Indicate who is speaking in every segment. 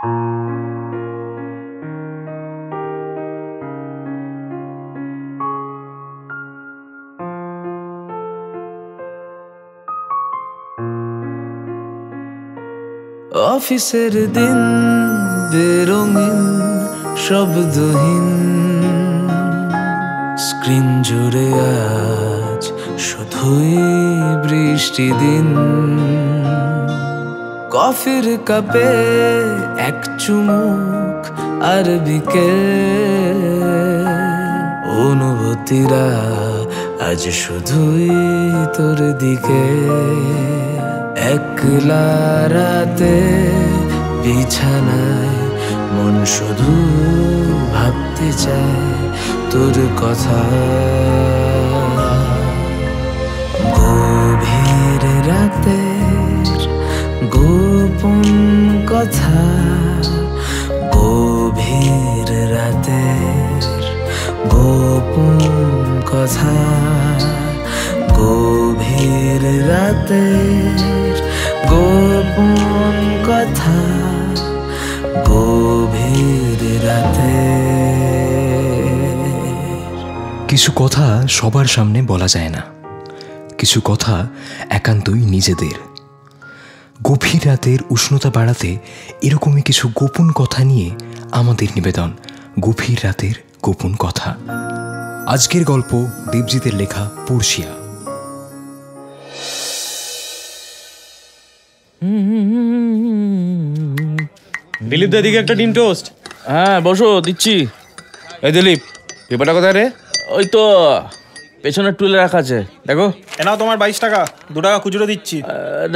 Speaker 1: অফিসের দিন বেরঙিন শব্দহীন, স্ক্রিন জুড়ে আজ শুধুই বৃষ্টি দিন। কফির কাপে এক চুমুক আর বিকেল, অনুভূতিরা আজ শুধুই তোর দিকে। একলা রাতে বিছানায় মন শুধু ভাবতে চায় তোর কথা। গভীর রাতের গোপন কথা, গভীর রাতের গোপন কথা, গভীর রাতের গোপন কথা, গভীর রাতে।
Speaker 2: কিছু কথা সবার সামনে বলা যায় না, কিছু কথা একান্তই নিজেদের। গভীর রাতের উষ্ণতা বাড়াতে এরকমই কিছু গোপন কথা নিয়ে আমাদের নিবেদন গভীর রাতের গোপন কথা। আজকের গল্প দেবজিতের লেখা পড়শিয়া।
Speaker 3: দিলীপ দা, এদিকে একটা ডিম টোস্ট।
Speaker 4: হ্যাঁ বসো, দিচ্ছি।
Speaker 3: এই দিলীপ, পেপারটা কোথায় রে?
Speaker 4: ওই তো পেছনের টুলে রাখা আছে, দেখো।
Speaker 3: এনাও তোমার 22 টাকা, 2 টাকা খুচরো দিচ্ছি।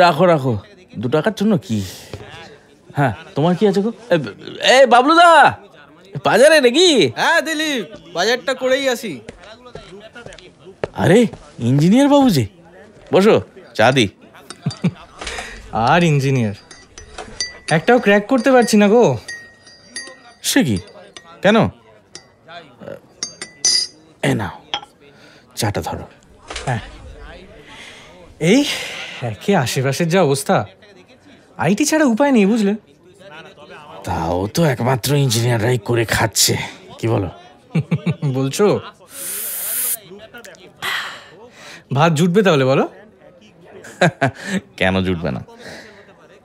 Speaker 4: রাখো রাখো, 2 টাকার জন্য কি? হ্যাঁ, তোমার কি আছে গো? এই বাবলুদা, বাজারে নাকি?
Speaker 3: হ্যাঁ দিলীপ, বাজারটা করেই আসি।
Speaker 4: আরে ইঞ্জিনিয়ার বাবু যে, বসো, চা দি।
Speaker 3: আর ইঞ্জিনিয়ার একটাও ক্র্যাক করতে পারছি না গো।
Speaker 4: সে কি, কেন? এ নাও, চাটা ধরো।
Speaker 3: হ্যাঁ, এই একে আশেপাশের যা অবস্থা, আইটি ছাড়া উপায় নেই, বুঝলে।
Speaker 4: তাও তো একমাত্র ইঞ্জিনিয়াররাই করে খাচ্ছে, কি বলো?
Speaker 3: বলছো? ভাত জুটবে তাহলে, বলো।
Speaker 4: কেন জুটবে না?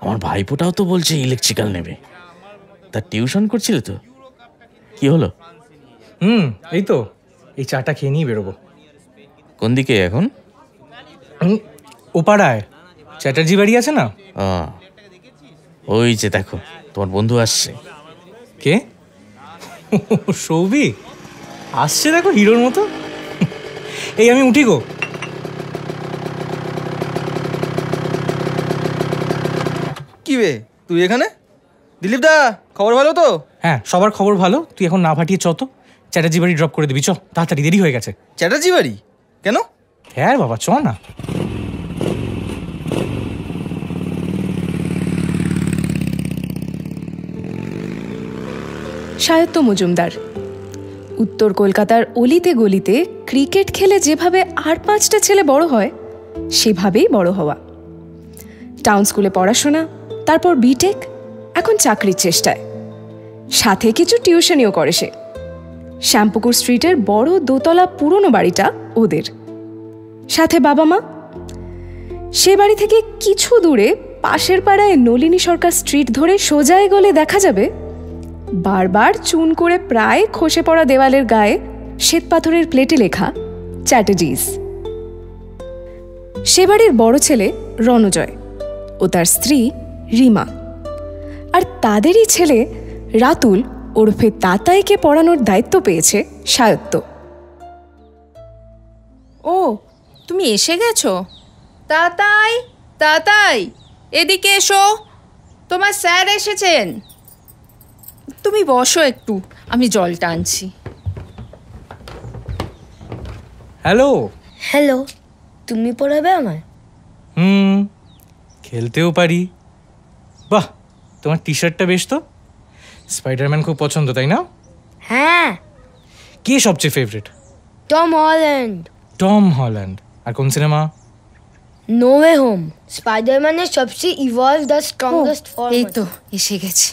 Speaker 4: আমার ভাইপোটাও তো বলছে ইলেকট্রিক্যাল নেবে। তা টিউশন করছিলে তো, কি হলো?
Speaker 3: এই তো, এই চাটা খেয়ে নিয়ে বেরোবো।
Speaker 4: কোন দিকে এখন?
Speaker 3: ওপাড়ায় চ্যাটার্জি বাড়ি আছে না?
Speaker 4: ওই যে দেখো, তোমার বন্ধু আসছে।
Speaker 3: কে? সৌভিক আসছে, দেখো, হিরোর মতো। এই আমি উঠি গো।
Speaker 5: কি বে, তুই এখানে? দিলীপ দা, খবর ভালো তো?
Speaker 3: হ্যাঁ, সবার খবর ভালো। তুই এখন না ফাটিয়ে চ তো, চ্যাটার্জি বাড়ি ড্রপ করে দিবি। চ তাড়াতাড়ি, দেরি হয়ে গেছে।
Speaker 5: চ্যাটার্জি বাড়ি কেন?
Speaker 3: হ্যাঁ বাবা, চ না।
Speaker 6: সায়ত্য মজুমদার। উত্তর কলকাতার অলিতে গলিতে ক্রিকেট খেলে যেভাবে আর 5টা ছেলে বড় হয়, সেভাবেই বড় হওয়া। টাউন স্কুলে পড়াশোনা, তারপর বিটেক, এখন চাকরির চেষ্টায়। সাথে কিছু টিউশনিও করে সে। শ্যামপুকুর স্ট্রিটের বড় দোতলা পুরনো বাড়িটা ওদের। সাথে বাবা মা। সে বাড়ি থেকে কিছু দূরে পাশের পাড়ায় নলিনী সরকার স্ট্রিট ধরে সোজা এগোলে দেখা যাবে বারবার চুন করে প্রায় খসে পড়া দেওয়ালের গায়ে শ্বেতপাথরের প্লেটে লেখা চ্যাটার্জিস। সে বাড়ির বড় ছেলে রণজয় ও তার স্ত্রী রিমা, আর তাদেরই ছেলে রাতুল ওরফে তাতাইকে পড়ানোর দায়িত্ব পেয়েছে সায়ত্য।
Speaker 7: ও, তুমি এসে গেছো? তাতাই, তাতাই, এদিকে এসো, তোমার স্যার এসেছেন। তুমি বসো একটু, আমি জলটা আনছি।
Speaker 3: হ্যালো।
Speaker 8: হ্যালো, তুমি পড়াবে আমায়?
Speaker 3: খেলতেও পারি। বাহ, তোমার টি শার্টটা বেশ তো। স্পাইডারম্যান খুব পছন্দ, তাই না?
Speaker 8: হ্যাঁ।
Speaker 3: কে সবচেয়ে favourite?
Speaker 8: Tom Holland.
Speaker 3: Tom Holland. আর কোন সিনেমা?
Speaker 8: No way home. স্পাইডারম্যানের সবচেয়ে ইভলভড আর স্ট্রংগেস্ট ফর্ম।
Speaker 7: এই তো এসে গেছে।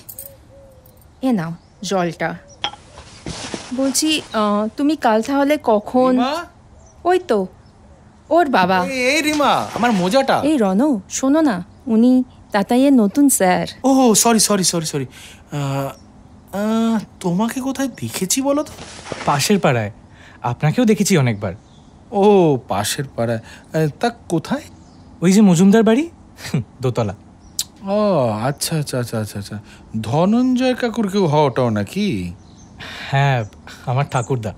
Speaker 7: এ নাও জলটা। বলছি তুমি কাল তাহলে কখন? ওই তো ওর বাবা।
Speaker 3: এই রিমা, আমার মোজাটা।
Speaker 7: এই রণ, শোনো না, উনি তাতাইয়ের নতুন স্যার।
Speaker 3: ও সরি সরি সরি সরি, তোমাকে কোথায় দেখেছি বলো তো? পাশের পাড়ায়, আপনাকেও দেখেছি অনেকবার। ও পাশের পাড়ায়, তা কোথায়? ওই যে মজুমদার বাড়ি, দোতলা। ও আচ্ছা আচ্ছা আচ্ছা আচ্ছা আচ্ছা, ধনঞ্জয় কাকুর কেউ হওয়াটাও নাকি? হ্যাঁ, আমার ঠাকুরদা।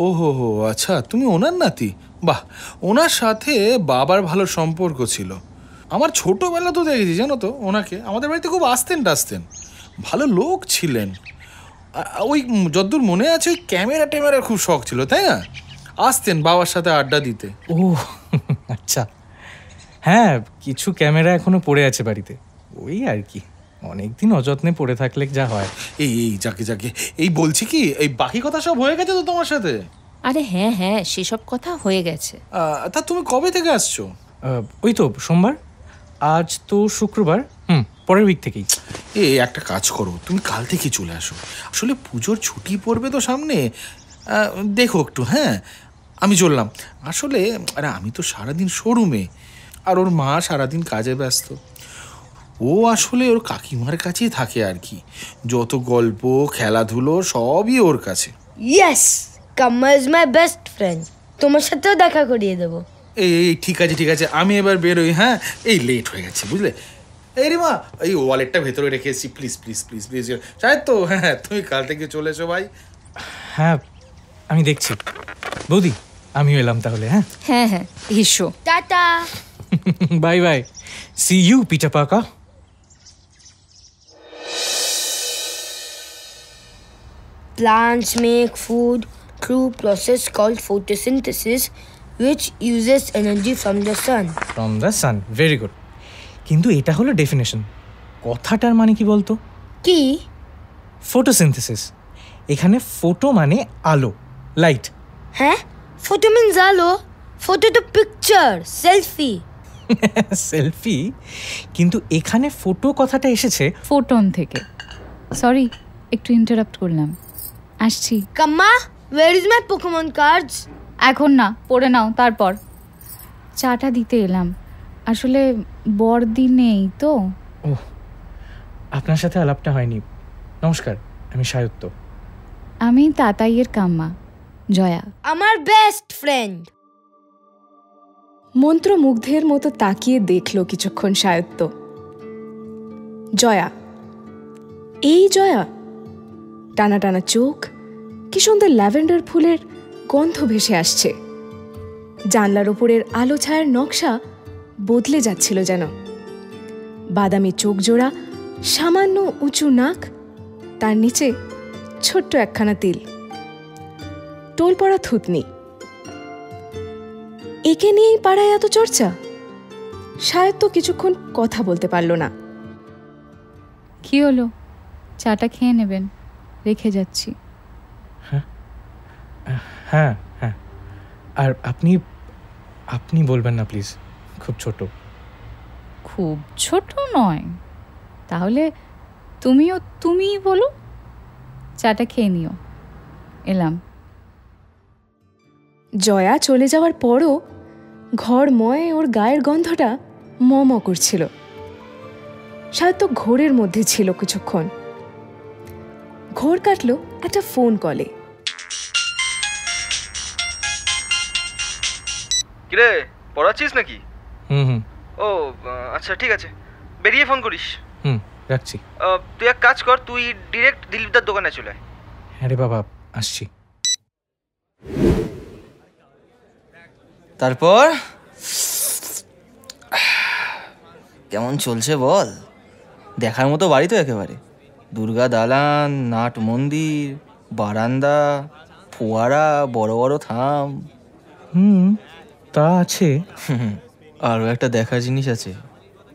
Speaker 3: ও হো হো, আচ্ছা, তুমি ওনার নাতি? বাহ, ওনার সাথে বাবার ভালো সম্পর্ক ছিল। আমার ছোটবেলা তো দেখেছি, জানো তো ওনাকে, আমাদের বাড়িতে খুব আসতেন টাসতেন, ভালো লোক ছিলেন। ওই যতদূর মনে আছে, ওই ক্যামেরা ট্যামেরার খুব শখ ছিল, তাই না? আসতেন বাবার সাথে আড্ডা দিতে। ও আচ্ছা, হ্যাঁ, কিছু ক্যামেরা এখনো পড়ে আছে বাড়িতে, ওই আর কি, অনেকদিন অযত্নে পড়ে থাকলে যা হয়। এই এই যাকে যাকে, এই বলছি কি, এই বাকি কথা সব হয়ে গেছে তো তোমার সাথে?
Speaker 7: আরে হ্যাঁ হ্যাঁ, সেসব কথা হয়ে গেছে।
Speaker 3: তা তুমি কবে থেকে আসছো? ওই তো সোমবার, আজ তো শুক্রবার, পরের উইক থেকেই। একটা কাজ করো, তুমি কাল থেকে চলে আসো, আসলে পুজোর ছুটি পড়বে তো সামনে, দেখো একটু। হ্যাঁ, আমি চললাম। আসলে আরে আমি তো সারাদিন শোরুমে, আর ওর মা সারাদিন কাজে ব্যস্ত। ও আসলে ওর কাকিমার কাছেই থাকে আর কি, যত গল্প খেলাধুলো সবই ওর কাছে।
Speaker 8: Yes, Kamma is my best friend. তোমার সাথেও দেখা করিয়ে দেবো।
Speaker 3: এই ঠিক আছে ঠিক আছে, আমি এবার বেরোই। হ্যাঁ, এই লেট হয়ে গেছে বুঝলে। এই রিমা, এই ওয়ালেটটা ভেতরে রেখে এসেছি, প্লিজ প্লিজ প্লিজ প্লিজ। শায়দ তো, হ্যাঁ, তুমি কাল থেকে চলে এসো ভাই। হ্যাঁ, আমি দেখছি। বৌদি, আমিও এলাম তাহলে। হ্যাঁ
Speaker 7: হ্যাঁ হ্যাঁ, এসো।
Speaker 8: Tata.
Speaker 3: Bye bye, see you পিটা পাকা।
Speaker 8: Plants make food through process called photosynthesis, which uses energy from the sun.
Speaker 3: From the sun, very good. কিন্তু এটা হলো ডেফিনেশন, কথাটার মানে কি বলতো?
Speaker 8: কি?
Speaker 3: ফটোসিনথেসিস। এখানে ফটো মানে আলো, লাইট।
Speaker 8: হ্যাঁ, ফটো মিন্স আলো, ফটো তো পিকচার, সেলফি।
Speaker 3: সেলফি, কিন্তু এখানে ফটো কথাটা এসেছে
Speaker 9: ফোটন থেকে। সরি, একটু ইন্টারাপ্ট করলাম, আসছি।
Speaker 8: কাম্মা, where is my Pokemon cards?
Speaker 9: এখন না, পড়ে নাও তারপর। চাটা দিতে এলাম, আসলে বড়দি নেই তো।
Speaker 3: ও, আপনার সাথে আলাপটা হয়নি। নমস্কার, আমি সায়ত্ত।
Speaker 9: আমি তাতাইয়ের কাম্মা, জয়া।
Speaker 8: আমার বেস্ট ফ্রেন্ড।
Speaker 6: মন্ত্রমুগ্ধের মতো তাকিয়ে দেখল কিছুক্ষণ সায়ত্ত। জয়া, এই জয়া, টানা টানা চোখ, কি সুন্দর ল্যাভেন্ডার ফুলের গন্ধ ভেসে আসছে। জানলার ওপরের আলো ছায়ার নকশা বদলে যাচ্ছিল যেন। বাদামি চোখ জোড়া, সামান্য উঁচু নাক, তার নিচে ছোট্ট একখানা তিল, টোল পড়া থুতনি। একে নিয়েই পাড়ায় এত চর্চা। সায়ত্ত কিছুক্ষণ কথা বলতে পারল না।
Speaker 9: কি হলো, চাটা খেয়ে নেবেন, রেখে যাচ্ছি।
Speaker 3: হ্যাঁ হ্যাঁ, আর আপনি আপনি বলবেন না প্লিজ, খুব ছোট।
Speaker 9: খুব ছোট নয়, তাহলে তুমিও তুমিই বলো। চাটা খেয়ে নিও, এলাম।
Speaker 6: জয়া চলে যাওয়ার পরও ঘরময় ওর গায়ের গন্ধটা ম করছিল। সায়ত্ত ঘোরের মধ্যে ছিল কিছুক্ষণ। ঘোর কাটল একটা ফোন কলে।
Speaker 5: কিরে, পড়াচ্ছিস নাকি?
Speaker 3: হুম।
Speaker 5: ও আচ্ছা, ঠিক আছে, বেরিয়ে ফোন করিস।
Speaker 3: রাখছি।
Speaker 5: তুই এক কাজ কর, তুই ডিরেক্ট দিলীপদার দোকানে চলে আয়।
Speaker 3: হ্যাঁ রে বাবা, আসছি।
Speaker 5: তারপর কেমন চলছে বল? দেখার মতো বাড়ি তো একেবারে। দুর্গা দালান, নাট মন্দির, বারান্দা, ফোয়ারা, বড় বড় থাম।
Speaker 3: তা আছে।
Speaker 5: আরও একটা দেখার জিনিস আছে।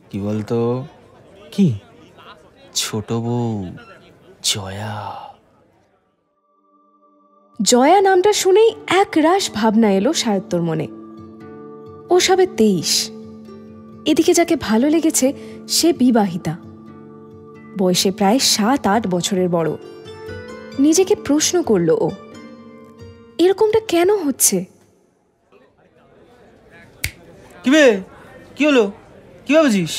Speaker 5: কি বলতো?
Speaker 3: কি?
Speaker 5: ছোট বউ জয়া।
Speaker 6: জয়া নামটা শুনেই এক রাশ ভাবনা এলো সায়ত্তর মনে। ও সবে 23। এদিকে যাকে ভালো লেগেছে সে বিবাহিতা। বয়সে প্রায় 7-8 বছরের বড়। নিজেকে প্রশ্ন করল ও, এরকমটা কেন হচ্ছে?
Speaker 5: কি হলো, কি ভাবছিস?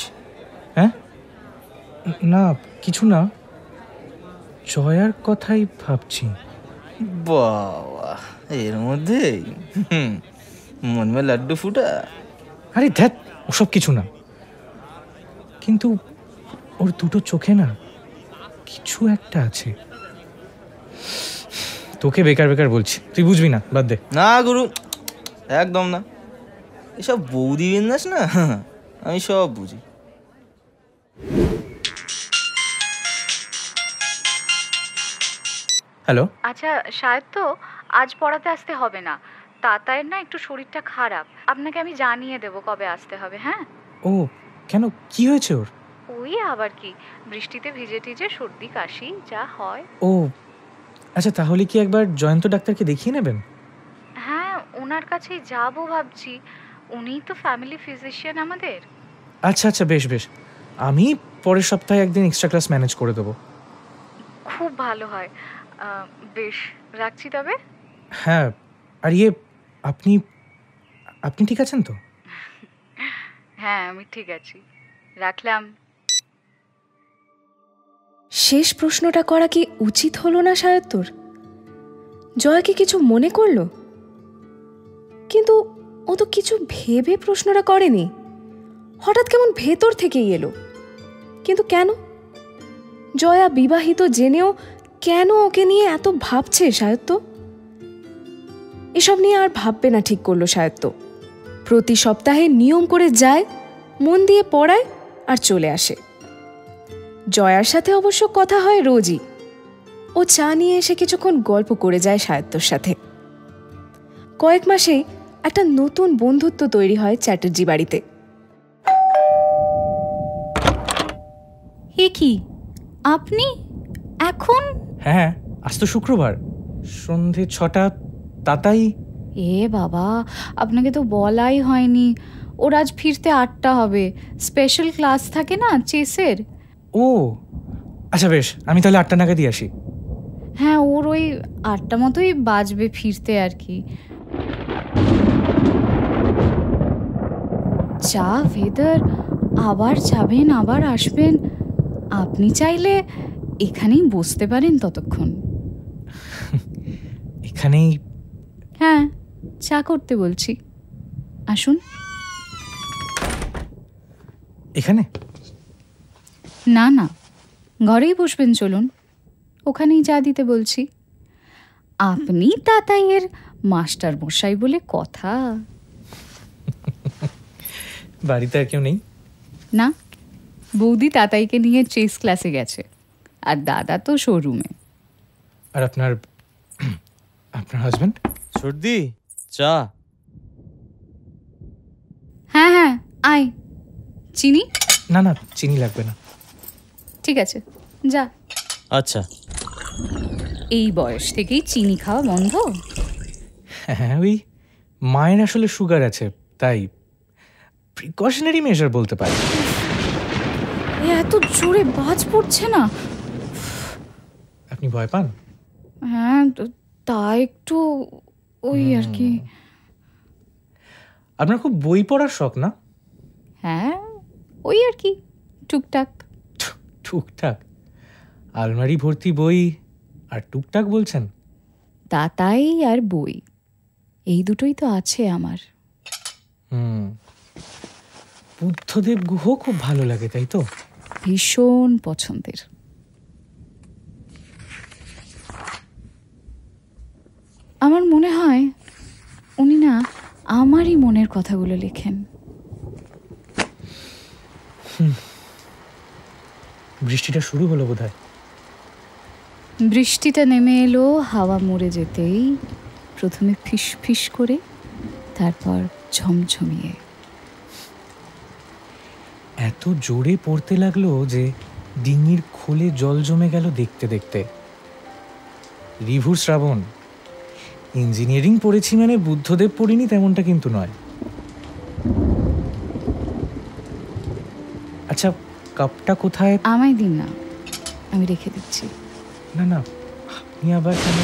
Speaker 3: হ্যাঁ না, কিছু না, জয়ার কথাই ভাবছি।
Speaker 5: বাবা, এর মধ্যে মন মে লাড্ডু ফুটা।
Speaker 3: আরে ধ্যাত, ওসব কিছু না, কিন্তু ওর দুটো চোখে না কিছু একটা আছে। তোকে বেকার বেকার বলছি, তুই বুঝবি না, বাদ দে।
Speaker 5: না গুরু, একদম না, এসব বৌদি বিন্দাস না, আমি সব বুঝি।
Speaker 3: হ্যালো।
Speaker 9: আচ্ছা শায়দ তো আজ পড়াতে আসতে হবে না, তাতায়ের না একটু শরীরটা খারাপ, আপনাকে আমি জানিয়ে দেবো কবে আসতে হবে। হ্যাঁ।
Speaker 3: ও কেন, কি হয়েছে ওর?
Speaker 9: ওই আবার কি, বৃষ্টিতে ভিজে টিজে সর্দি কাশি যা হয়।
Speaker 3: ও আচ্ছা, তাহলে কি একবার জয়ন্ত ডাক্তারকে দেখিয়ে নেবেন?
Speaker 9: হ্যাঁ, ওনার কাছেই যাবো ভাবছি, উনিই তো ফ্যামিলি ফিজিশিয়ান আমাদের।
Speaker 3: আচ্ছা আচ্ছা, বেশ বেশ, আমি পরের সপ্তাহে একদিন এক্সট্রা ক্লাস ম্যানেজ করে দেবো।
Speaker 9: খুব ভালো হয়। বেশ, রাখছি তবে।
Speaker 3: হ্যাঁ, আর আপনি আপনি ঠিক আছেন তো?
Speaker 9: হ্যাঁ, আমি ঠিক আছি, রাখলাম।
Speaker 6: শেষ প্রশ্নটা করা কি উচিত হলো না শায়দ তোর? জয়া কি কিছু মনে করলো? কিন্তু ও তো কিছু ভেবে প্রশ্নটা করেনি, হঠাৎ কেমন ভেতর থেকেই এলো। কিন্তু কেন? জয়া বিবাহিত জেনেও কেন ওকে নিয়ে এত ভাবছে শায়দ? তো এসব নিয়ে আর ভাববে না ঠিক করলো শায়দ। তো প্রতি সপ্তাহে নিয়ম করে যায়, মন দিয়ে পড়ায় আর চলে আসে। জয়ার সাথে অবশ্য কথা হয় রোজই। ও চা নিয়ে এসে কিছুক্ষণ গল্প করে যায় সায়ত্তর সাথে। কয়েক মাসেই একটা নতুন বন্ধুত্ব তৈরি হয় চ্যাটার্জি বাড়িতে।
Speaker 9: এ কি, আপনি এখন?
Speaker 3: হ্যাঁ, আজ তো শুক্রবার, সন্ধে 6টা, তাতাই।
Speaker 9: এ বাবা, আপনাকে তো বলাই হয়নি, ওর আজ ফিরতে 8টা হবে, স্পেশাল ক্লাস থাকে না চেসের।
Speaker 3: ও আচ্ছা বেশ, আমি তাহলে 8টা নাগাদই আসি।
Speaker 9: হ্যাঁ, ওর ওই 8টা মতোই বাজবে ফিরতে আর কি। যা ভেদার, আবার যাবেন আবার আসবেন, আপনি চাইলে এখানেই বসতে পারেন ততক্ষণ।
Speaker 3: এখানেই?
Speaker 9: হ্যাঁ, চা করতে বলছি, আসুন।
Speaker 3: এখানে?
Speaker 9: না না, ঘরেই বসবেন, চলুন, ওখানেই চা দিতে বলছি। আপনি তাতাইয়ের মাস্টার মশাই বলে কথা।
Speaker 3: বাড়িতে আর কেউ নেই?
Speaker 9: না, বৌদি তাতাইকে নিয়ে চেস ক্লাসে গেছে, আর দাদা তো শোরুমে।
Speaker 3: আর আপনার হাজবেন্ড?
Speaker 10: সর্দি চা?
Speaker 9: হ্যাঁ হ্যাঁ, আয়। চিনি?
Speaker 3: না না, চিনি লাগবে না।
Speaker 9: ঠিক আছে, যা।
Speaker 10: আচ্ছা।
Speaker 9: এই বয়স থেকেই চিনি খাওয়া বন্ধ?
Speaker 3: হ্যাঁ, ওই মায়ের আসলে সুগার আছে, তাই প্রিকশনারি মেজার বলতে পারি।
Speaker 9: এত জোরে বাজ পড়ছে না।
Speaker 3: আপনি ভয় পান?
Speaker 9: হ্যাঁ, তা একটু, ওই আর কি।
Speaker 3: আপনার খুব বই পড়ার শখ না?
Speaker 9: হ্যাঁ, ওই আর কি, টুকটাক।
Speaker 3: টুকটাক? আলমারি ভর্তি বই আর টুকটাক বলছেন?
Speaker 9: তাতাই আর বই, এই দুটোই তো আছে আমার।
Speaker 3: বুদ্ধদেব গুহ খুব ভালো লাগে, তাই তো?
Speaker 9: ভীষণ পছন্দের। আমার মনে হয় উনি না আমারই মনের কথাগুলো লেখেন।
Speaker 3: বৃষ্টিটা শুরু হলো বোধহয়।
Speaker 9: বৃষ্টিটা নেমে এলো হাওয়া মরে যেতেই, প্রথমে ফিস ফিস করে, তারপর ঝমঝমিয়ে।
Speaker 3: এত জোরে পড়তে লাগলো যে ডিঙির খোলে জল জমে গেল দেখতে দেখতে। রিভু শ্রাবণ, ইঞ্জিনিয়ারিং পড়েছি মানে বুদ্ধদেব পড়িনি তেমনটা কিন্তু নয়। আচ্ছা, কাপটা কোথায়?
Speaker 9: আমায় দিন না। আমি রেখে দিচ্ছি।
Speaker 3: না না, আপনি আবার কেন?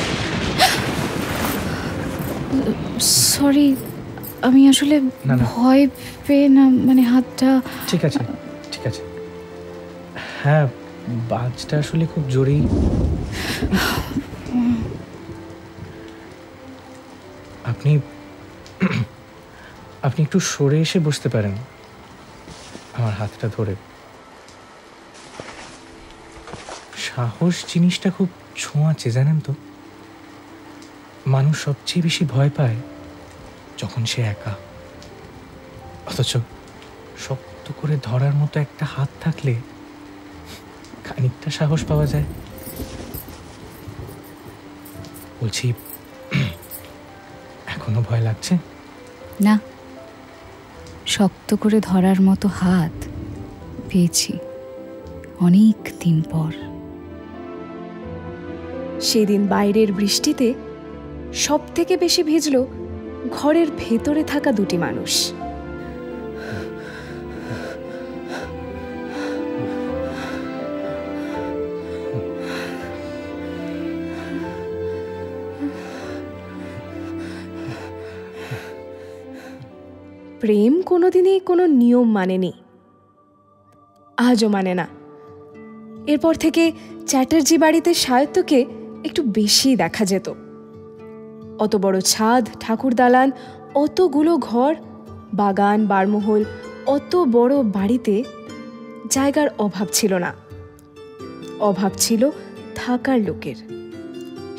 Speaker 9: সরি, আমি আসলে ভয় পেয়ে না, মানে হাতটা।
Speaker 3: ঠিক আছে ঠিক আছে। হ্যাঁ, বাজটা আসলে খুব জোরেই। আপনি আপনি একটু সরে এসে বসতে পারেন আমার হাতটা ধরে। সাহস জিনিসটা খুব ছোঁয়াচে, জানেন তো। মানুষ সবচেয়ে বেশি ভয় পায় যখন সে একা, অথচ শক্ত করে ধরার মতো একটা হাত থাকলে খানিকটা সাহস পাওয়া যায়। বলছি, এখনো ভয় লাগছে?
Speaker 9: না, শক্ত করে ধরার মতো হাত পেয়েছি অনেক দিন পর।
Speaker 6: সেদিন বাইরের বৃষ্টিতে সব থেকে বেশি ভিজল ঘরের ভেতরে থাকা দুটি মানুষ। প্রেম কোনোদিনই কোনো নিয়ম মানেনি, আজও মানে না। এরপর থেকে চ্যাটার্জি বাড়িতে সায়ন্তকে একটু বেশি দেখা যেত। অত বড় ছাদ, ঠাকুর দালান, অতগুলো ঘর, বাগান, বারমহল, অত বড় বাড়িতে জায়গার অভাব ছিল না। অভাব ছিল থাকার লোকের।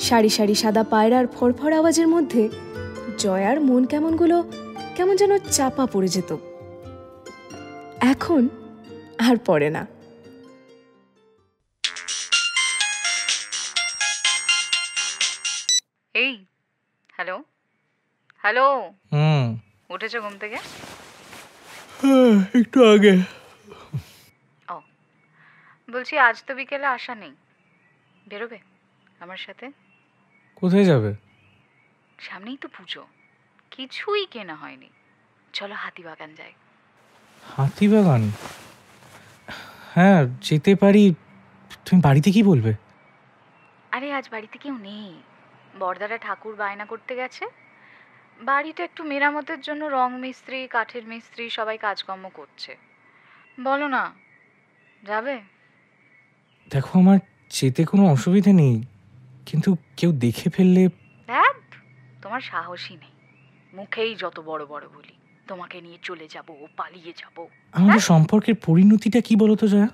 Speaker 6: সারি সারি সাদা পায়রার ফড়ফড় আওয়াজের মধ্যে জয়ার মন কেমন যেন চাপা পড়ে যেত। এখন আর পড়ে না।
Speaker 11: এই হ্যালো হ্যালো, উঠেছো ঘুম থেকে?
Speaker 3: একটু আগে।
Speaker 11: ও, বলছি আজ তো বিকেলে আসা নেই, বেরোবে আমার সাথে?
Speaker 3: কোথায় যাবে?
Speaker 11: সামনেই তো পুজো, কিছুই কেনা হয়নি, চলো হাতিবাগান যাই।
Speaker 3: হাতিবাগান? হ্যাঁ, যেতে পারি। তুমি বাড়িতে কি বলবে?
Speaker 11: আরে আজ বাড়িতে কেউ নেই, বড়দারা ঠাকুর বায়না করতে গেছে। বাড়িটা একটু মেরামতের জন্য রং মিস্ত্রি, কাঠের মিস্ত্রি সবাই কাজকর্ম করছে। বলো না, যাবে?
Speaker 3: দেখো, আমার যেতে কোনো অসুবিধে নেই, কিন্তু কেউ দেখে ফেললে।
Speaker 11: দেখ, তোমার সাহসই নেই, মুখেই যত বড় বড় বলি তোমাকে নিয়ে চলে যাব, পালিয়ে যাব।
Speaker 3: আমাদের সম্পর্কের পরিণতিটা কি বলো তো জয়া?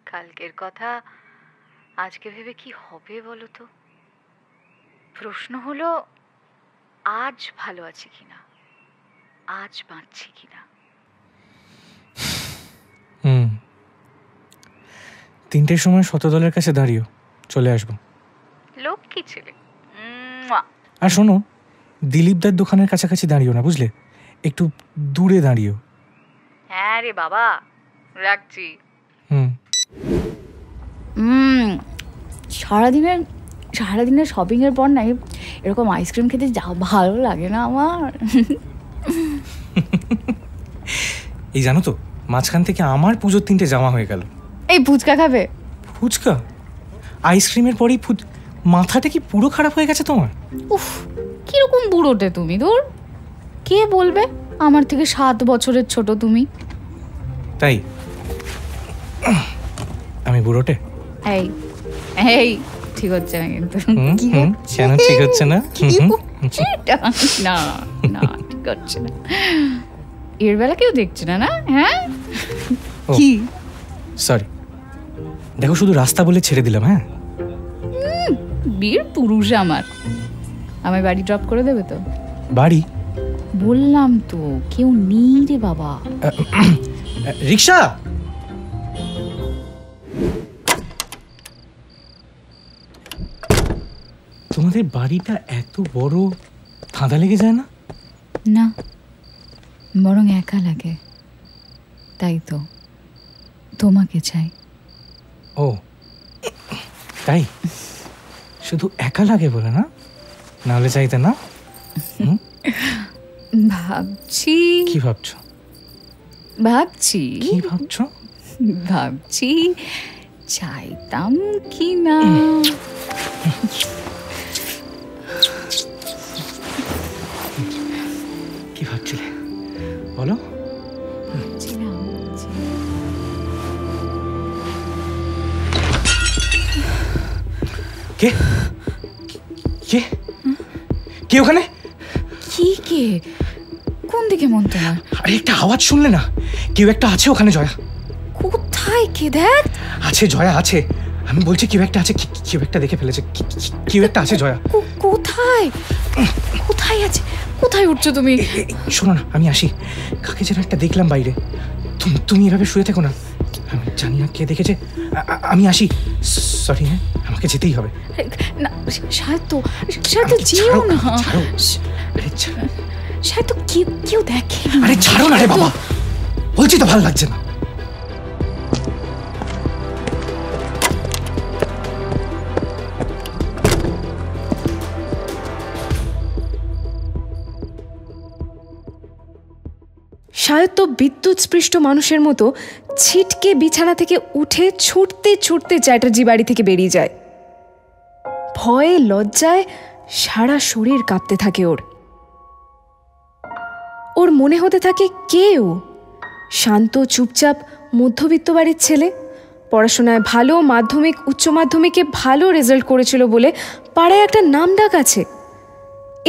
Speaker 11: কালকের কথা আজকে ভেবে কি হবে বলো তো? প্রশ্ন হলো, আজ ভালো আছি কিনা, আজ বাঁচছি কিনা।
Speaker 3: 3টের সময় শতদলের কাছে দাঁড়িয়েও চলে আসবো।
Speaker 11: লক্ষ্মী ছেলে।
Speaker 3: আর শোনো, দিলীপদার দোকানের কাছাকাছি দাঁড়িও না, বুঝলে? একটু দূরে দাঁড়িও।
Speaker 11: হ্যাঁ রে বাবা, রাখছি।
Speaker 9: সারাদিনের শপিং এর পর নাই এরকম আইসক্রিম খেতে যা ভালো লাগে না আমার।
Speaker 3: এই জানো তো, মাঝখান থেকে আমার পুজোর 3টে জামা হয়ে গেল।
Speaker 9: এই ফুচকা খাবে?
Speaker 3: ফুচকা? আইসক্রিমের পরেই মাথাটা কি পুরো খারাপ হয়ে গেছে তোমার?
Speaker 9: উফ, কিরকম বুড়োটে তুমি! দূর, কে বলবে আমার থেকে 7 বছরের ছোট তুমি?
Speaker 3: তাই আমি বুড়োটে?
Speaker 9: এই এই ঠিক হচ্ছে না কিন্তু।
Speaker 3: কেন ঠিক হচ্ছে না?
Speaker 9: না না, ঠিক হচ্ছে না। এর বেলা কেউ দেখছে না, না? হ্যাঁ, কি
Speaker 3: সরি, দেখো, শুধু রাস্তা বলে ছেড়ে দিলাম। হ্যাঁ,
Speaker 9: বীর পুরুষ আমার। আমায় বাড়ি ড্রপ করে দেবে তো?
Speaker 3: বাড়ি?
Speaker 9: বললাম তো, কেউ নেই রে বাবা।
Speaker 3: রিক্সা? তোমাদের বাড়িটা এত বড়, ধাঁধা লেগে যায় না?
Speaker 9: না, বরং একা লাগে। তাই তো তোমাকে চাই।
Speaker 3: ও তাই? শুধু একা লাগে বলে না? নাহলে চাইতে না?
Speaker 9: ভাবছি।
Speaker 3: কি ভাবছো?
Speaker 9: ভাবছি
Speaker 3: কি ভাবছো?
Speaker 9: ভাবছি চাইতাম কি না।
Speaker 3: কি ভাবছিলে বলো? কে কে কে ওখানে?
Speaker 9: কি কে? কোন দিকে মন তোমার?
Speaker 3: আরে একটা আওয়াজ শুনলে না? কেউ একটা আছে ওখানে জয়া।
Speaker 9: কোথায়? কে? দেখ।
Speaker 3: আছে জয়া, আছে। আমি বলছি কেউ একটা আছে, কেউ একটা দেখে ফেলেছে। কেউ একটা আছে জয়া।
Speaker 9: কোথায়? কোথায় আছে? কোথায় উঠছো তুমি?
Speaker 3: শোনো না, আমি আসি। কাকে যেন একটা দেখলাম বাইরে। তুমি এভাবে শুয়ে থেকো না। আমি জানি না কে দেখেছে। আমি আসি। সরি, হ্যাঁ, আমাকে যেতেই হবে।
Speaker 9: না সায়তো, সায়তো যেও না। সায়তো কেউ দেখে।
Speaker 3: আরে ছাড়ো না রে বাবা, বলছি তো ভালো লাগছে না।
Speaker 6: শায়দ তো বিদ্যুৎস্পৃষ্ট মানুষের মতো ছিটকে বিছানা থেকে উঠে ছুটতে ছুটতে চ্যাটার্জি বাড়ি থেকে বেরিয়ে যায়। ভয়ে লজ্জায় সারা শরীর কাঁপতে থাকে ওর মনে হতে থাকে কেউ শান্ত চুপচাপ মধ্যবিত্ত বাড়ির ছেলে, পড়াশোনায় ভালো, মাধ্যমিক উচ্চ মাধ্যমিকে ভালো রেজাল্ট করেছিল বলে পাড়ায় একটা নাম ডাক আছে,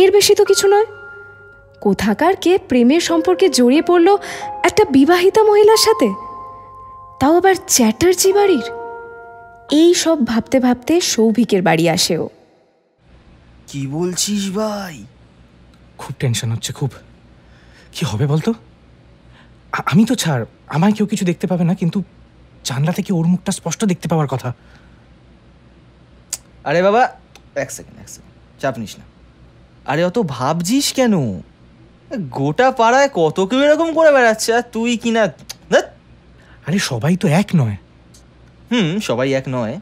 Speaker 6: এর বেশি তো কিছু নয়। কোথাকার কে প্রেমের সম্পর্কে জড়িয়ে পড়ল একটা বিবাহিতা মহিলার সাথে, তাও আবার চ্যাটার্জি বাড়ির। এই সব ভাবতে ভাবতে সৌভিকের বাড়ি আসে ও।
Speaker 5: কি বলছিস ভাই?
Speaker 3: খুব টেনশন হচ্ছে, খুব। কি হবে বলতো? আমি তো ছাড়, আমায় কেউ কিছু দেখতে পাবে না, কিন্তু জানলা থেকে ওর মুখটা স্পষ্ট দেখতে পাওয়ার কথা।
Speaker 5: আরে বাবা, এক সেকেন্ড, চাপ নিস না। আরে অত ভাবছিস কেন? গোটা পাড়ায় কত কেউ এরকম করে বেড়াচ্ছে, আর তুই কিনা।
Speaker 3: আরে সবাই তো এক নয়।
Speaker 5: সবাই এক নয়।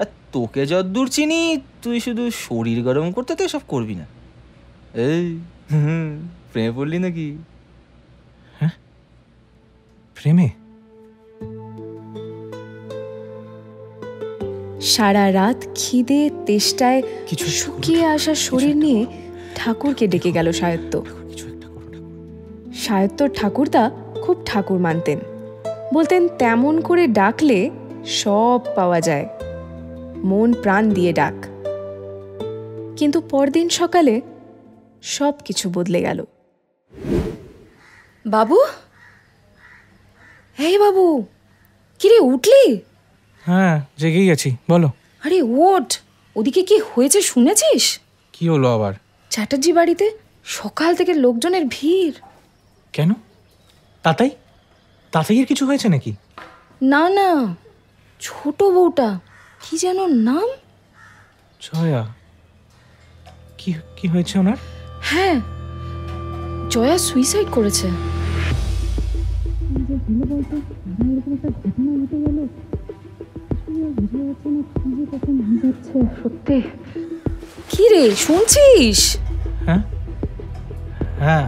Speaker 5: আর তোকে যতদূর চিনি তুই শুধু শরীর গরম করতে তো এসব করবি না। এই প্রেমে পড়লি নাকি?
Speaker 3: হ্যাঁ, প্রেমে?
Speaker 6: সারা রাত খিদে তেষ্টায় কিছু শুকিয়ে আসা শরীর নিয়ে ঠাকুরকে ডেকে গেল সায়ত্ত। সায়ত্তর ঠাকুরদা খুব ঠাকুর মানতেন, বলতেন তেমন করে ডাকলে সব পাওয়া যায়, মন প্রাণ দিয়ে ডাক। কিন্তু পরদিন সকালে সব কিছু বদলে গেল। বাবু, এই বাবু, কিরে উঠলি?
Speaker 3: হ্যাঁ, জেগেই আছি, বলো।
Speaker 6: আরে ওঠ, ওদিকে কি হয়েছে শুনেছিস?
Speaker 3: কি হলো আবার?
Speaker 6: চ্যাটার্জি বাড়িতে সকাল থেকে লোকজনের ভিড়।
Speaker 3: কেন? তাতাইয়ের কিছু হয়েছে নাকি?
Speaker 6: না না, ছোট বউটা, কি যেন নাম?
Speaker 3: জয়া। কি হয়েছে ওনার?
Speaker 6: হ্যাঁ, জয়া সুইসাইড করেছে। সত্যি? কি রে, শুনছিস?
Speaker 3: হ্যাঁ হ্যাঁ,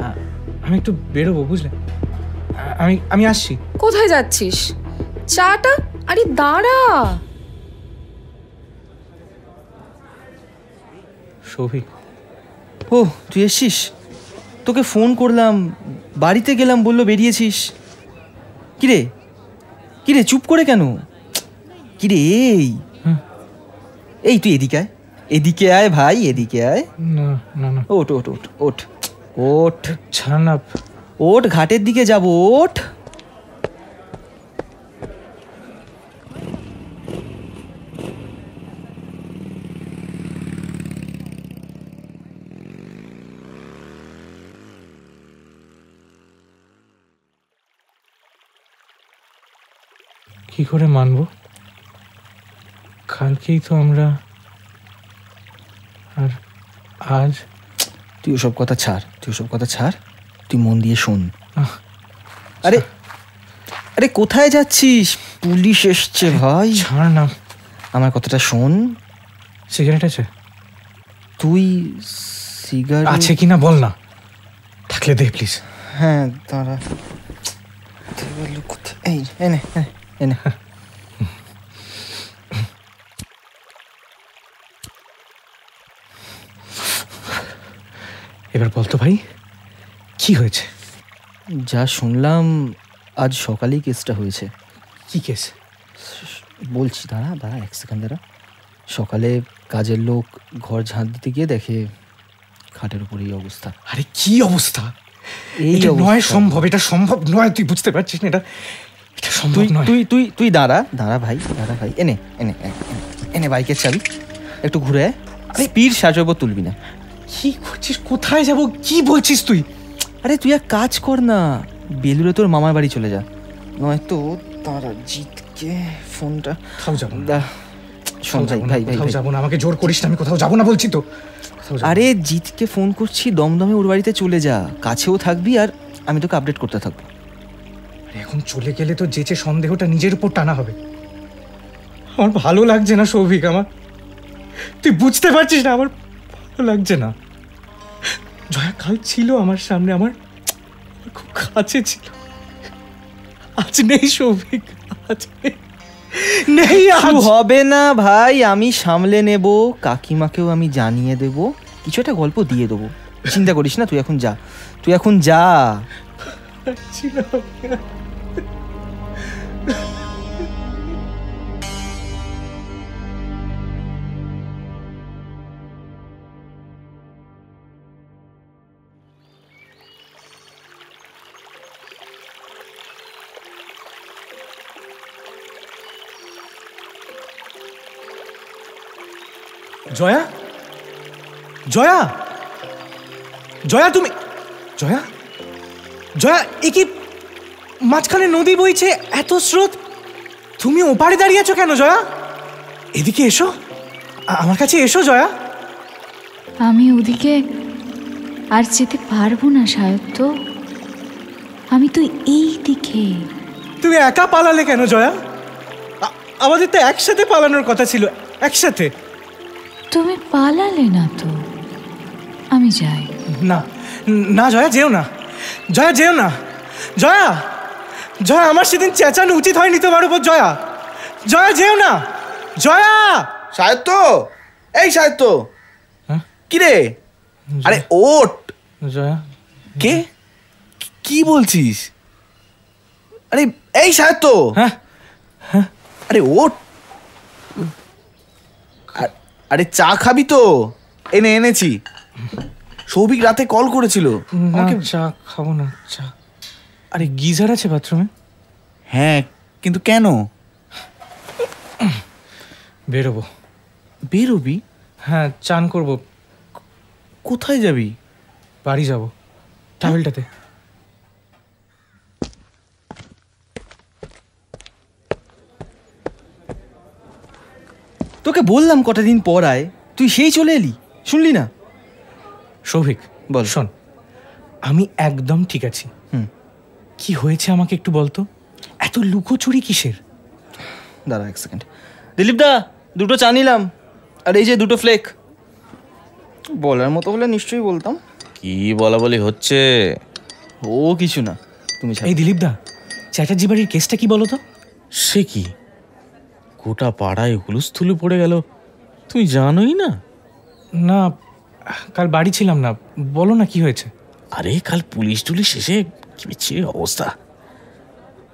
Speaker 3: আমি একটু বেরোবো, বুঝলে? আমি আসছি।
Speaker 6: কোথায় যাচ্ছিস? চাটা? আরে দাঁড়া।
Speaker 3: সৌভিক।
Speaker 5: ও, তুই এসছিস? তোকে ফোন করলাম, বাড়িতে গেলাম, বললো বেরিয়েছিস। কিরে কিরে চুপ করে কেন? কিরে এই তুই এদিকে আয় ভাই, এদিকে আয়।
Speaker 3: না না না,
Speaker 5: ওঠ ওঠ ওঠ ওঠ ওঠ,
Speaker 3: ছাড় না।
Speaker 5: ওঠ, ঘাটের দিকে যাবো, ওঠ।
Speaker 3: কি করে মানবো? কালকেই তো আমরা, আর আজ।
Speaker 5: তুই ওসব কথা ছাড়, তুই মন দিয়ে শোন। আরে আরে কোথায় যাচ্ছিস? পুলিশ এসছে ভাই।
Speaker 3: ছাড় না,
Speaker 5: আমার কথাটা শোন।
Speaker 3: সিগারেট আছে?
Speaker 5: তুই সিগারেট
Speaker 3: আছে কিনা বল না, থাকলে দে প্লিজ।
Speaker 5: হ্যাঁ দাঁড়া, এই নে, এনে
Speaker 3: এবার বলতো ভাই কি হয়েছে?
Speaker 5: যা শুনলাম আজ সকালেই কেসটা হয়েছে।
Speaker 3: কি কেস?
Speaker 5: বলছি, দাঁড়া দাঁড়া 1 সেকেন্ড দাঁড়া। সকালে কাজের লোক ঘর ঝাঁট দিতে গিয়ে দেখে খাটের উপর এই অবস্থা।
Speaker 3: আরে কি অবস্থা?
Speaker 5: এই
Speaker 3: এটা নয়
Speaker 5: অবস্থা।
Speaker 3: সম্ভব, এটা সম্ভব নয়, তুই বুঝতে পারছিস না? এটা সম্ভব
Speaker 5: তুই
Speaker 3: নয়।
Speaker 5: তুই তুই তুই দাঁড়া দাঁড়া ভাই, দাঁড়া ভাই। এনে এনে এনে, এনে বাইকের চাবি, একটু ঘুরে আয়। স্পিড 60 উপর তুলবি না।
Speaker 3: কি করছিস? কোথায় যাব? কি বলছিস তুই?
Speaker 5: আরে তুই এক কাজ কর না, বেলুড়ে তোর মামার বাড়ি চলে যা। নয়তো তারা জিতকে ফোনটা
Speaker 3: যাব
Speaker 5: না। শোন ভাই ভাই ভাই,
Speaker 3: কোথাও যাবো না, আমাকে জোর করিস না, আমি কোথাও যাবো না বলছি তো।
Speaker 5: আরে জিতকে ফোন করছি, দমদমে ওর বাড়িতে চলে যা, কাছেও থাকবি আর আমি তোকে আপডেট করতে থাকবো।
Speaker 3: এখন চলে গেলে তো যেচে সন্দেহটা নিজের উপর টানা হবে। আমার ভালো লাগছে না সৌভিক, আমার তুই বুঝতে পারছিস না, আমার ভালো লাগছে না। জয়া কাল ছিল আমার সামনে, আমার খুব কাছে ছিল, আজ নেই সৌভিক, আজ নেই।
Speaker 5: হবে না ভাই, আমি সামলে নেব, কাকিমাকেও আমি জানিয়ে দেব, কিছু একটা গল্প দিয়ে দেবো, চিন্তা করিস না। তুই এখন যা, তুই এখন যা।
Speaker 3: জয়া, জয়া, জয়া, তুমি জয়া, জয়া, এ কি মাঝখানে নদী বইছে, এত স্রোত, তুমি ওপারে দাঁড়িয়ে আছো কেন জয়া? এদিকে এসো, আমার কাছে এসো জয়া।
Speaker 9: আমি ওদিকে আর যেতে পারবো না সায়ত্ত, আমি তো এই দিকে।
Speaker 3: তুমি একা পালালে কেন জয়া? আমাদের তো একসাথে পালানোর কথা ছিল, একসাথে।
Speaker 9: তুমি পালালে না তো, আমি যাই।
Speaker 3: না না জয়া, যেও না জয়া, যেও না জয়া। জয়া, আমার সেদিন চেঁচানো উচিত হয়নি তোমার উপর জয়া। জয়া, যেও না জয়া।
Speaker 4: সাহিত্য, এই সাহিত্য, কি রে? আরে ওঠ।
Speaker 3: জয়া,
Speaker 4: কে? কি বলছিস? আরে এই সাহিত্য,
Speaker 3: হ্যাঁ
Speaker 4: আরে ওঠ। আরে চা খাবি তো? এনেছি। সৌভিক রাতে কল করেছিল
Speaker 3: আমাকে। চা খাবো না, চা। আরে গিজার আছে বাথরুমে?
Speaker 4: হ্যাঁ, কিন্তু কেন?
Speaker 3: বেরোবো।
Speaker 4: বেরোবি?
Speaker 3: হ্যাঁ, চান করবো।
Speaker 4: কোথায় যাবি?
Speaker 3: বাড়ি যাবো, টাওয়েলটাতে।
Speaker 5: তোকে বললাম কটা দিন পর আয়, তুই সেই চলে এলি, শুনলি না?
Speaker 3: সৌভিক
Speaker 5: বল।
Speaker 3: শোন, আমি একদম ঠিক আছি। কি হয়েছে আমাকে একটু বলতো, এত লুকোচুরি কিসের?
Speaker 5: দাঁড়া 1 সেকেন্ড। দিলীপ দা, 2টো চা নিলাম, আর এই যে 2টো ফ্লেক। বলার মতো হলে নিশ্চয়ই বলতাম।
Speaker 4: কি বলা বলি হচ্ছে?
Speaker 5: ও কিছু না, তুমি
Speaker 3: এই দিলীপ দা, চ্যাটার্জি বাড়ির কেসটা কি বলো তো?
Speaker 4: সে কি, গোটা পাড়ায় হুলুস্থুলু পড়ে গেল, তুমি জানোই না?
Speaker 3: না, কাল বাড়ি ছিলাম না, বলো না কি হয়েছে।
Speaker 4: আরে কাল পুলিশ টুলিশ এসে কি বিচ্ছিরি অবস্থা।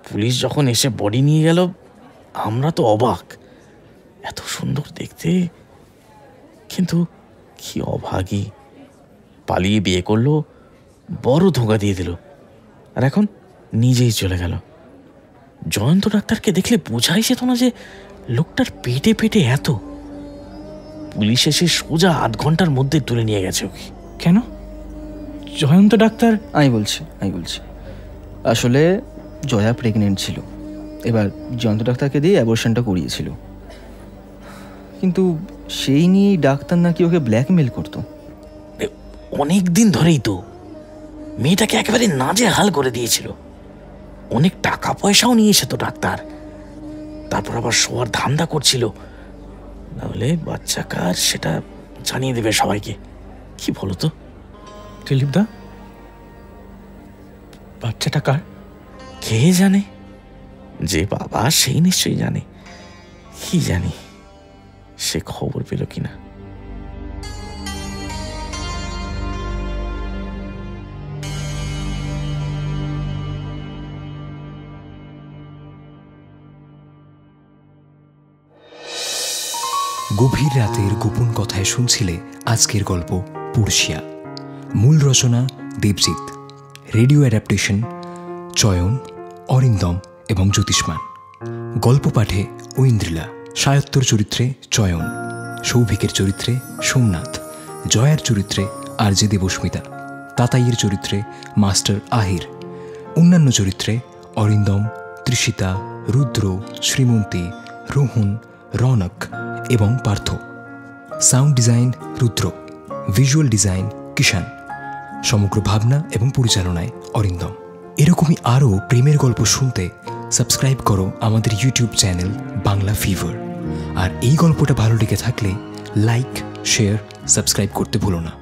Speaker 4: পুলিশ যখন এসে বডি নিয়ে গেল, আমরা তো অবাক, এত সুন্দর দেখতে, কিন্তু কি অভাগী, পালিয়ে বিয়ে করলো, বড় ধোঁকা দিয়ে দিল, আর এখন নিজেই চলে গেল। জয়ন্ত ডাক্তারকে দেখলে বোঝাই যেত না যে লোকটার পেটে পেটে এত। পুলিশ এসে সোজা 8 ঘন্টার মধ্যে তুলে নিয়ে গেছে ওকে।
Speaker 3: কেন? জয়ন্ত ডাক্তার?
Speaker 5: আমি বলছি আসলে জয়া প্রেগনেন্ট ছিল, এবার জয়ন্ত ডাক্তারকে দিয়ে অ্যাবর্শনটা করিয়েছিল, কিন্তু সেই নিয়েই ডাক্তার নাকি ওকে ব্ল্যাকমেল করতো।
Speaker 4: অনেক দিন ধরেই তো মেয়েটাকে একেবারে নাজেহাল করে দিয়েছিল, অনেক টাকা পয়সাও নিয়েছে তো ডাক্তার, তারপর আবার শোয়ার ধান্দা করছিল, নাহলে বাচ্চা কার সেটা জানিয়ে দেবে সবাইকে। কি বলো তো
Speaker 3: দিলীপ দা, বাচ্চাটা কার?
Speaker 4: কে জানে, যে বাবা সেই নিশ্চয়ই জানে। কি জানি সে খবর পেল কিনা।
Speaker 2: গভীর রাতের গোপন কথায় শুনছিলে আজকের গল্প পুরশিয়া। মূল রচনা দেবজিৎ, রেডিও অ্যাডাপ্টেশন চয়ন, অরিন্দম এবং জ্যোতিষ্মান। গল্প পাঠে ঐন্দ্রিলা, সায়ত্তর চরিত্রে চয়ন, সৌভিকের চরিত্রে সোমনাথ, জয়ার চরিত্রে আরজে দেবস্মিতা, তাতাইয়ের চরিত্রে মাস্টার আহির, অন্যান্য চরিত্রে অরিন্দম, তৃষিতা, রুদ্র, শ্রীমন্তী, রোহন, রৌনক এবং পার্থ। সাউন্ড ডিজাইন রুদ্র, ভিজুয়াল ডিজাইন কিষান, সমগ্র ভাবনা এবং পরিচালনায় অরিন্দম। এরকমই আরও প্রেমের গল্প শুনতে সাবস্ক্রাইব করো আমাদের ইউটিউব চ্যানেল বাংলা ফিভার। আর এই গল্পটা ভালো লেগে থাকলে লাইক, শেয়ার, সাবস্ক্রাইব করতে ভুলো না।